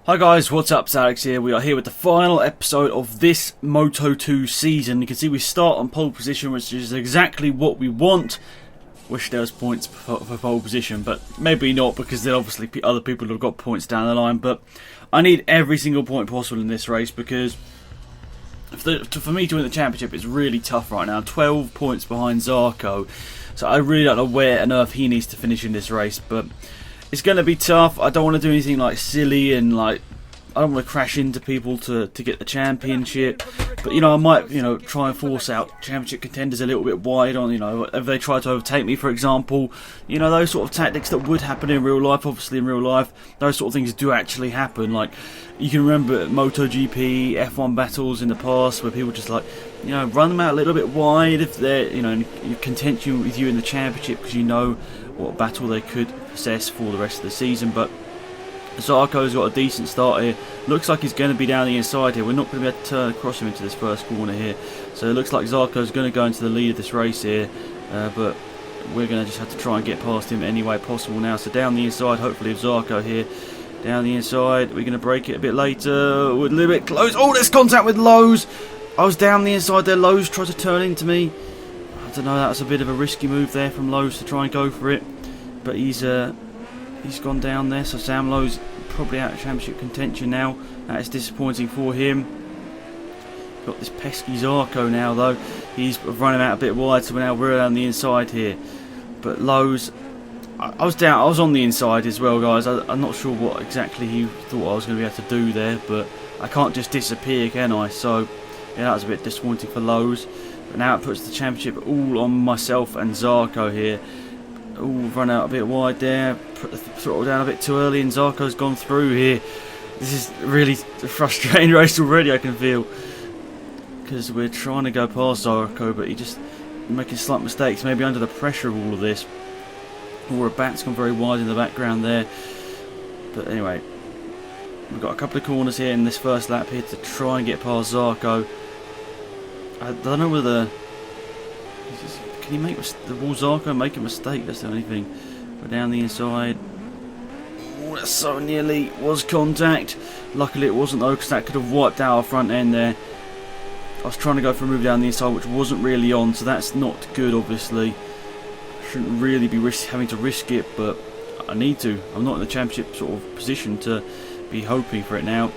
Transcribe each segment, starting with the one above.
Hi guys, what's up? It's Alex here. We are here with the final episode of this Moto 2 season. You can see we start on pole position, which is exactly what we want. Wish there was points for pole position, but maybe not, because then obviously other people have got points down the line. But I need every single point possible in this race, because for me to win the championship is really tough right now. 12 points behind ZAfRo, so I really don't know where on earth he needs to finish in this race, but it's going to be tough. I don't want to do anything like silly and like I don't want to crash into people to get the championship. But I might try and force out championship contenders a little bit wide on if they try to overtake me, for example. Those sort of tactics that would happen in real life. Obviously in real life those sort of things do actually happen. Like you can remember MotoGP, F1 battles in the past where people just run them out a little bit wide if they're in contention with you in the championship, because what battle they could possess for the rest of the season. But ZAfRo's got a decent start here. Looks like he's going to be down the inside here. We're not going to be able to turn across him into this first corner here. So it looks like ZAfRo's going to go into the lead of this race here. But we're going to just have to try and get past him any way possible now. So down the inside, hopefully with ZAfRo here. Down the inside, we're going to break it a bit later. We're a little bit close. Oh, there's contact with Lowe's. I was down the inside there. Lowe's tried to turn into me. I don't know, that was a bit of a risky move there from Lowe's to try and go for it. But he's gone down there, so Sam Lowe's probably out of championship contention now. That is disappointing for him. Got this pesky ZAfRo now though. He's running out a bit wide, so we're down the inside here. But Lowe's, I was on the inside as well, guys. I'm not sure what exactly he thought I was going to be able to do there, but I can't just disappear, can I? So yeah, that was a bit disappointing for Lowe's. But now it puts the championship all on myself and ZAfRo here. Run out a bit wide there, put the throttle down a bit too early, and ZAfRo's gone through here. This is really a frustrating race already, I can feel, because we're trying to go past ZAfRo, but he just making slight mistakes, maybe under the pressure of all of this. Rabat's gone very wide in the background there. But anyway, we've got a couple of corners here in this first lap here to try and get past ZAfRo. I don't know whether can he make the ZAfRo make a mistake? That's the only thing. We're down the inside. Oh, that so nearly was contact. Luckily it wasn't though, because that could have wiped out our front end there. I was trying to go for a move down the inside, which wasn't really on, so that's not good. Obviously, shouldn't really be having to risk it, but I need to. I'm not in the championship sort of position to be hoping for it now.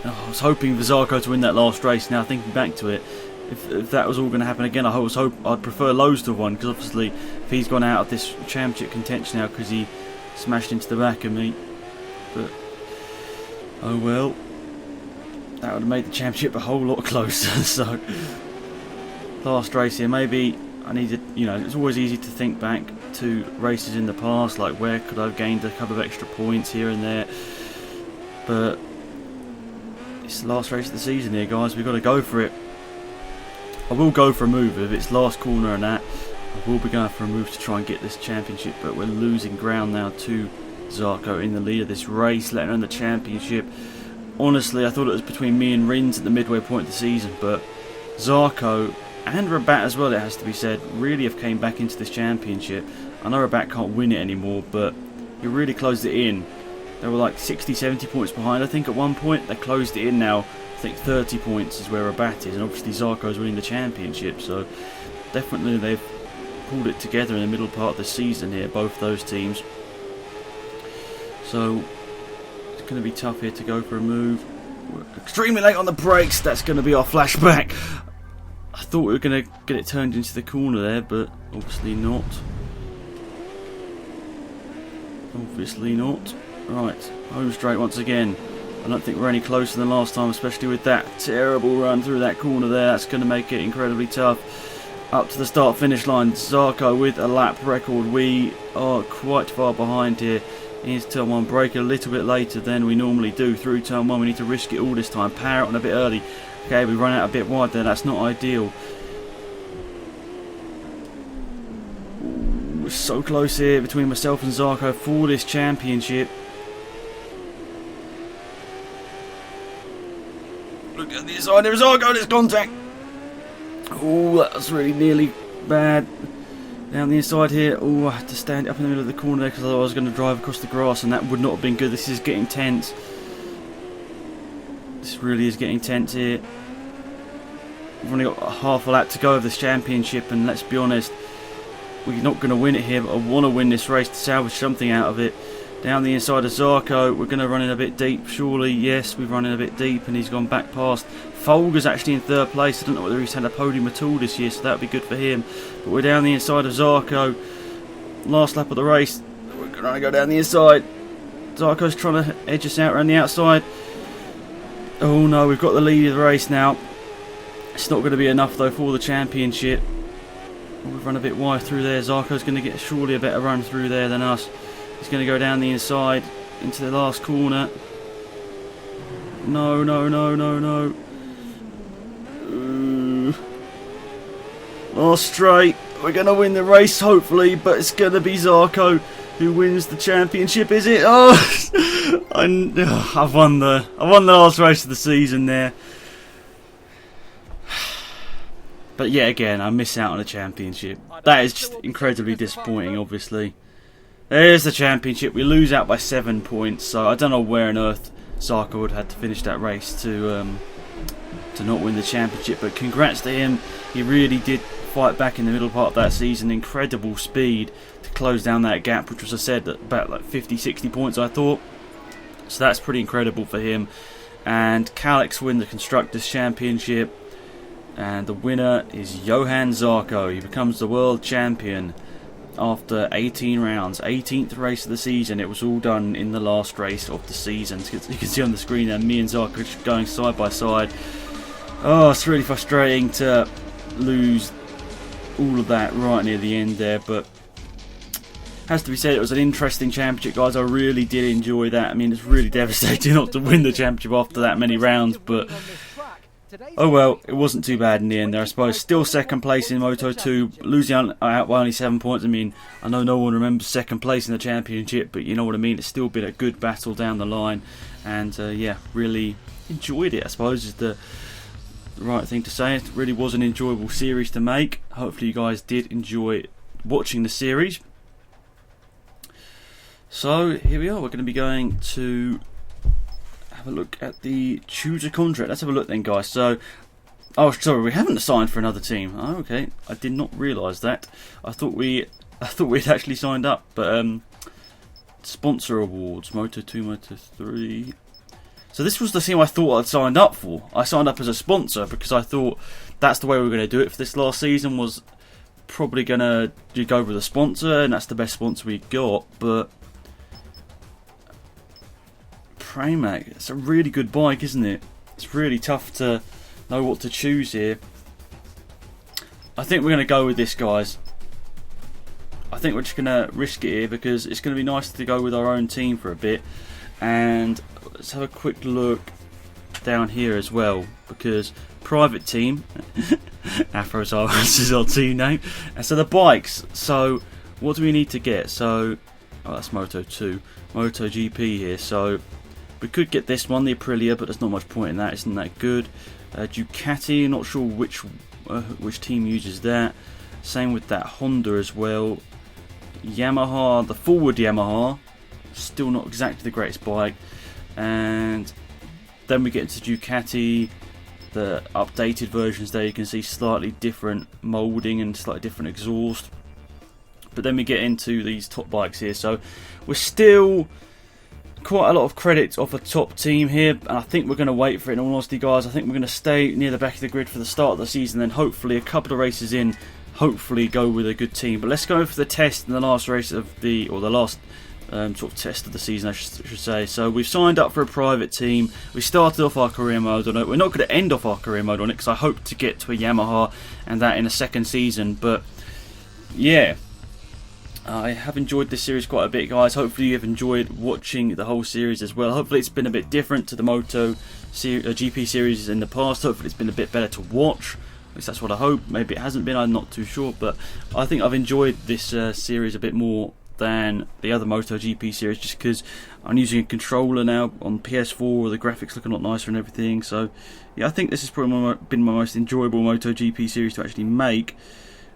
I was hoping for ZAfRo to win that last race. Now thinking back to it, if that was all going to happen again, I'd prefer Lowe's to have won, because obviously if he's gone out of this championship contention now because he smashed into the back of me. But oh well, that would have made the championship a whole lot closer. So last race here, maybe I needed, it's always easy to think back to races in the past, like where could I have gained a couple of extra points here and there. But it's the last race of the season here, guys. We've got to go for it. I will go for a move if it's last corner and that. I will be going for a move to try and get this championship, but we're losing ground now to ZAfRo in the lead of this race, letting on the championship. Honestly, I thought it was between me and Rins at the midway point of the season, but ZAfRo and Rabat as well, it has to be said, really have came back into this championship. I know Rabat can't win it anymore, but he really closed it in. They were like 60-70 points behind, I think, at one point. They closed it in now. I think 30 points is where Rabat is, and obviously ZAfRo's winning the championship, so definitely they've pulled it together in the middle part of the season here, both those teams. So it's going to be tough here to go for a move. We're extremely late on the brakes. That's going to be our flashback. I thought we were going to get it turned into the corner there, but obviously not. Obviously not. Right, home straight once again. I don't think we're any closer than last time, especially with that terrible run through that corner there. That's going to make it incredibly tough. Up to the start-finish line, ZAfRo with a lap record. We are quite far behind here. Here's turn 1, brake a little bit later than we normally do through turn 1. We need to risk it all this time. Power it on a bit early. Okay, we run out a bit wide there. That's not ideal. Ooh, we're so close here between myself and ZAfRo for this championship. Look at the inside, there's ZAfRo, there's contact. Oh, that was really nearly bad. Down the inside here. Oh, I had to stand up in the middle of the corner there because otherwise I was going to drive across the grass and that would not have been good. This is getting tense. This really is getting tense here. We've only got half a lap to go of this championship, and let's be honest, we're not going to win it here, but I want to win this race to salvage something out of it. Down the inside of Zarco, we're going to run in a bit deep, surely. Yes, we've run in a bit deep, and he's gone back past. Folger's actually in third place. I don't know whether he's had a podium at all this year, so that would be good for him. But we're down the inside of Zarco. Last lap of the race. We're going to go down the inside. Zarco's trying to edge us out around the outside. Oh no, we've got the lead of the race now. It's not going to be enough though for the championship. We've run a bit wide through there. Zarco's going to get surely a better run through there than us. He's going to go down the inside into the last corner. No, no, no, no, no. Last straight. We're going to win the race hopefully, but it's going to be Zarco who wins the championship, is it? Oh, I've won the last race of the season there. But yet again, I miss out on a championship. That is just incredibly disappointing, obviously. There's the championship. We lose out by 7 points, so I don't know where on earth Zarco would have had to finish that race to not win the championship. But congrats to him. He really did fight back in the middle part of that season. Incredible speed to close down that gap, which was, I said, about like 50-60 points, I thought. So that's pretty incredible for him. And Alex win the Constructors' Championship. And the winner is Johan Zarco. He becomes the world champion after 18 rounds. 18th race of the season. It was all done in the last race of the season. You can see on the screen there, me and Zarco just going side by side. Oh, it's really frustrating to lose all of that right near the end there, but has to be said, it was an interesting championship, guys. I really did enjoy that. I mean, it's really devastating not to win the championship after that many rounds, but oh well, it wasn't too bad in the end there, I suppose. Still second place in Moto 2, losing out by only 7 points. I mean, I know no one remembers second place in the championship, but you know what I mean. It's still been a good battle down the line, and yeah, really enjoyed it, I suppose, is the right thing to say. It really was an enjoyable series to make. Hopefully you guys did enjoy watching the series. So here we are, we're going to be going to have a look at the Choose a Contract. Let's have a look then, guys. So, oh sorry, we haven't signed for another team. Oh, okay, I did not realise that. I thought we'd actually signed up. But sponsor awards, Moto 2, Moto 3. So this was the team I thought I'd signed up for. I signed up as a sponsor because I thought that's the way we were going to do it for this last season. Was probably going to go with a sponsor, and that's the best sponsor we got. But Pramac, it's a really good bike, isn't it? It's really tough to know what to choose here. I think we're going to go with this, guys. I think we're just going to risk it here because it's going to be nice to go with our own team for a bit. And let's have a quick look down here as well, because private team Afro's our team name. And so the bikes, so what do we need to get? So oh, that's Moto 2, MotoGP here. So we could get this one, the Aprilia, but there's not much point in that. Isn't that good? Ducati, not sure which team uses that. Same with that Honda as well. Yamaha, the forward Yamaha, still not exactly the greatest bike. And then we get into Ducati, the updated versions there. You can see slightly different moulding and slightly different exhaust. But then we get into these top bikes here. So we're still quite a lot of credits off a top team here, and I think we're going to wait for it, in all honesty, guys. I think we're going to stay near the back of the grid for the start of the season, then hopefully a couple of races in, hopefully go with a good team. But let's go for the test in the last race of the last sort of test of the season, I should say. So we've signed up for a private team. We started off our career mode on it. We're not going to end off our career mode on it because I hope to get to a Yamaha and that in a second season. But yeah, I have enjoyed this series quite a bit, guys. Hopefully you have enjoyed watching the whole series as well. Hopefully it's been a bit different to the Moto GP series in the past. Hopefully it's been a bit better to watch. At least that's what I hope. Maybe it hasn't been, I'm not too sure. But I think I've enjoyed this series a bit more than the other MotoGP series, just because I'm using a controller now on PS4, the graphics look a lot nicer and everything. So yeah, I think this has probably been my most enjoyable MotoGP series to actually make.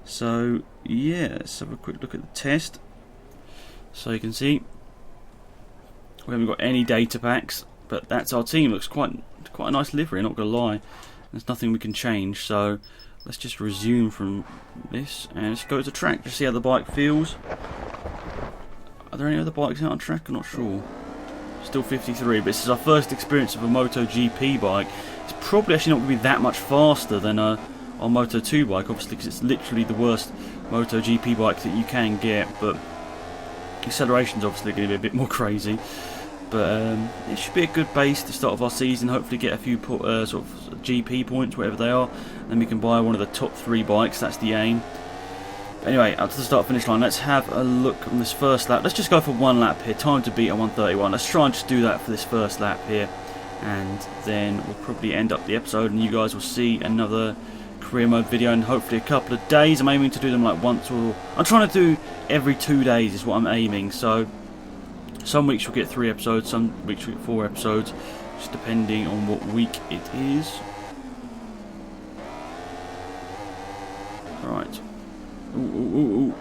So yeah, let's have a quick look at the test. So you can see we haven't got any data packs, but that's our team. Looks quite a nice livery, not gonna lie. There's nothing we can change, so let's just resume from this and let's go to track to see how the bike feels. Are there any other bikes out on track? I'm not sure. Still 53, but this is our first experience of a MotoGP bike. It's probably actually not going to be that much faster than our Moto2 bike, obviously, because it's literally the worst MotoGP bike that you can get, but acceleration's obviously going to be a bit more crazy. But it should be a good base to start off our season. Hopefully get a few sort of GP points, whatever they are. Then we can buy one of the top 3 bikes. That's the aim. But anyway, up to the start-finish line. Let's have a look on this first lap. Let's just go for 1 lap here. Time to beat a 1:31. Let's try and just do that for this first lap here. And then we'll probably end up the episode and you guys will see another career mode video in hopefully a couple of days. I'm aiming to do them like once, or I'm trying to do every 2 days is what I'm aiming. So some weeks we'll get 3 episodes, some weeks we'll get 4 episodes, just depending on what week it is. Right. Ooh.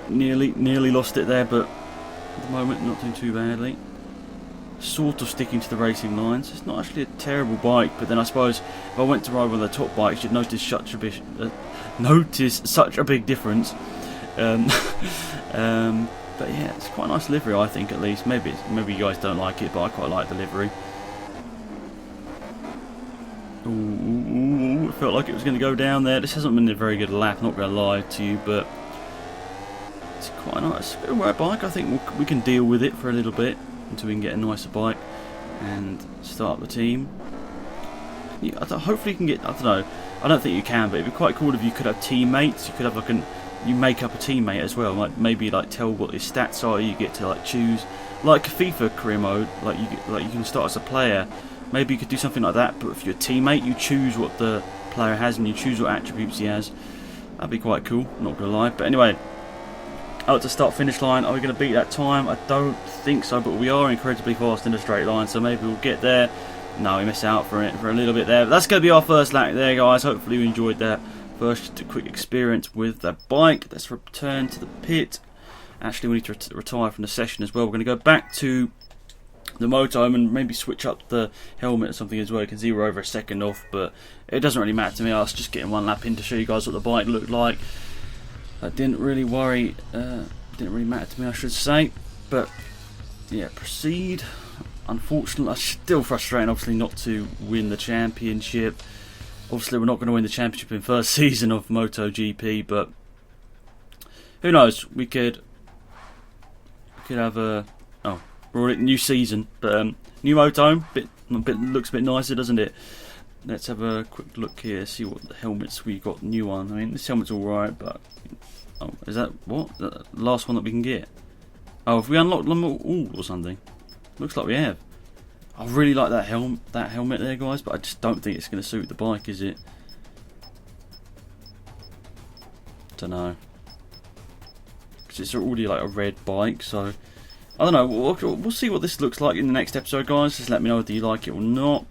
Nearly lost it there, but at the moment not doing too badly. Sort of sticking to the racing lines. It's not actually a terrible bike, but then I suppose if I went to ride one of the top bikes, you'd notice such a big difference. But yeah, it's quite a nice livery, I think, at least. Maybe you guys don't like it, but I quite like the livery. Ooh, it felt like it was going to go down there. This hasn't been a very good lap, not going to lie to you, but it's quite nice. It's a good bike. I think we can deal with it for a little bit until we can get a nicer bike and start the team. Yeah, hopefully you can get, I don't know, I don't think you can, but it'd be quite cool if you could have teammates. You could have like you make up a teammate as well, like maybe like tell what his stats are. You get to like choose, like FIFA career mode, like you can start as a player. Maybe you could do something like that, but if you're a teammate, you choose what the player has and you choose what attributes he has. That'd be quite cool, not gonna lie. But anyway, out to start finish line. Are we going to beat that time? I don't think so, but we are incredibly fast in a straight line, so maybe we'll get there. No, we miss out for a little bit there. But that's going to be our first lap there, guys. Hopefully you enjoyed that first quick experience with the bike. Let's return to the pit. Actually, we need to retire from the session as well. We're going to go back to the Moto and maybe switch up the helmet or something as well. You can see we're over a second off, but it doesn't really matter to me. I was just getting 1 lap in to show you guys what the bike looked like. That didn't really matter to me, I should say. But yeah, proceed. Unfortunately, still frustrating, obviously, not to win the championship. Obviously, we're not going to win the championship in first season of MotoGP, but who knows? We could have a we're in new season, but new Moto, looks a bit nicer, doesn't it? Let's have a quick look here, see what the helmets we got new on. I mean, this helmet's alright, but is that what? The last one that we can get? Oh, have we unlocked them all or something? Looks like we have. I really like that helmet there, guys, but I just don't think it's going to suit the bike, is it? Don't know. Because it's already like a red bike, so I don't know. We'll see what this looks like in the next episode, guys. Just let me know whether you like it or not.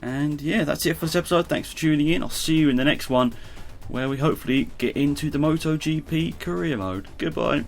And yeah, that's it for this episode. Thanks for tuning in. I'll see you in the next one, where we hopefully get into the MotoGP career mode. Goodbye.